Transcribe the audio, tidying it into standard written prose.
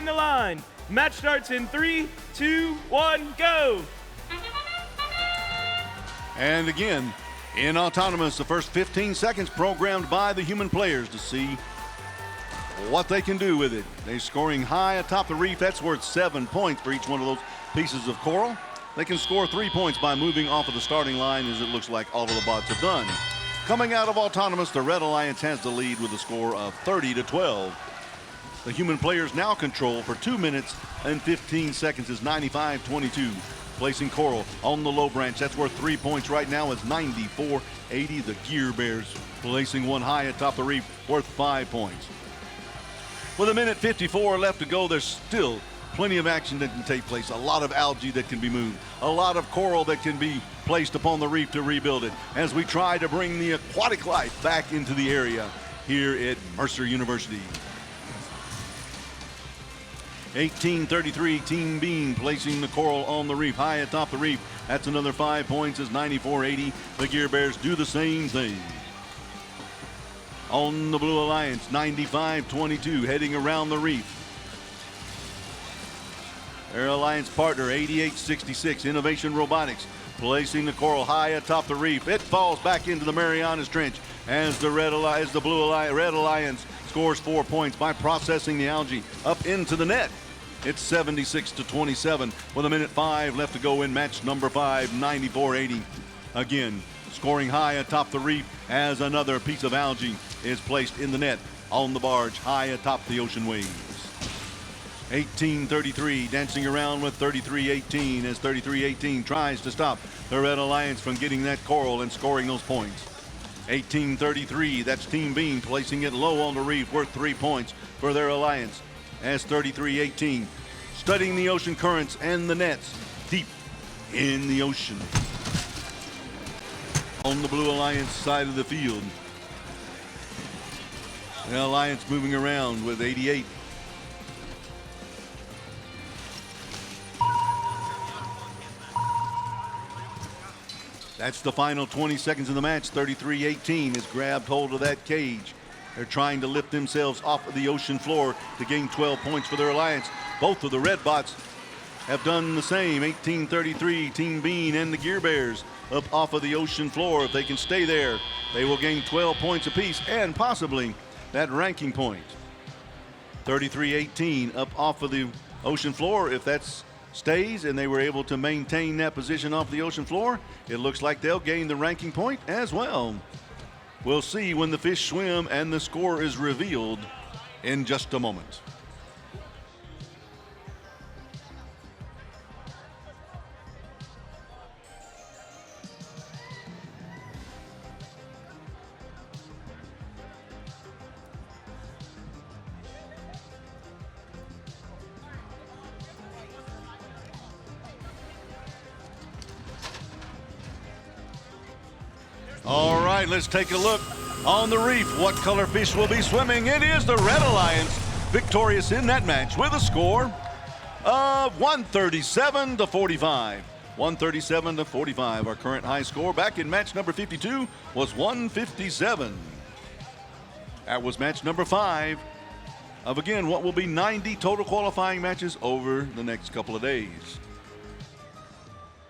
the line. Match starts in 3, 2, 1, go. And again, in autonomous, the first 15 seconds programmed by the human players to see what they can do with it. They're scoring high atop the reef. That's worth 7 points for each one of those pieces of coral. They can score 3 points by moving off of the starting line, as it looks like all of the bots have done. Coming out of autonomous, the Red Alliance has the lead with a score of 30-12. The human players now control for 2 minutes and 15 seconds is 95-22. Placing coral on the low branch. That's worth 3 points right now. It's 94-80. The Gear Bears placing one high atop the reef, worth 5 points. With 1:54 left to go, there's still plenty of action that can take place. A lot of algae that can be moved. A lot of coral that can be placed upon the reef to rebuild it as we try to bring the aquatic life back into the area here at Mercer University. 1833, Team Bean placing the coral on the reef, high atop the reef. That's another 5 points, is 94-80. The Gear Bears do the same thing. On the Blue Alliance, 95-22, heading around the reef. Their alliance partner, 8866, Innovation Robotics, placing the coral high atop the reef. It falls back into the Marianas Trench as the Red Alliance scores 4 points by processing the algae up into the net. It's 76-27 with 1:05 left to go in match number 5, 94-80. Again, scoring high atop the reef as another piece of algae is placed in the net on the barge high atop the ocean waves. 1833 dancing around with 3318 as 3318 tries to stop the Red Alliance from getting that coral and scoring those points. 1833, that's Team Bean placing it low on the reef, worth 3 points for their alliance as 3318 studying the ocean currents and the nets deep in the ocean. On the Blue Alliance side of the field, the Alliance moving around with 88. That's the final 20 seconds of the match. 3318 has grabbed hold of that cage. They're trying to lift themselves off of the ocean floor to gain 12 points for their alliance. Both of the red bots have done the same. 1833, Team Bean and the Gear Bears up off of the ocean floor. If they can stay there, they will gain 12 points apiece and possibly that ranking point. 3318 up off of the ocean floor. If that's stays and they were able to maintain that position off the ocean floor, it looks like they'll gain the ranking point as well. We'll see when the fish swim and the score is revealed in just a moment. All right, let's take a look on the reef. What color fish will be swimming? It is the Red Alliance, victorious in that match with a score of 137-45. 137-45. Our current high score back in match number 52 was 157. That was match number 5 of, again, what will be 90 total qualifying matches over the next couple of days.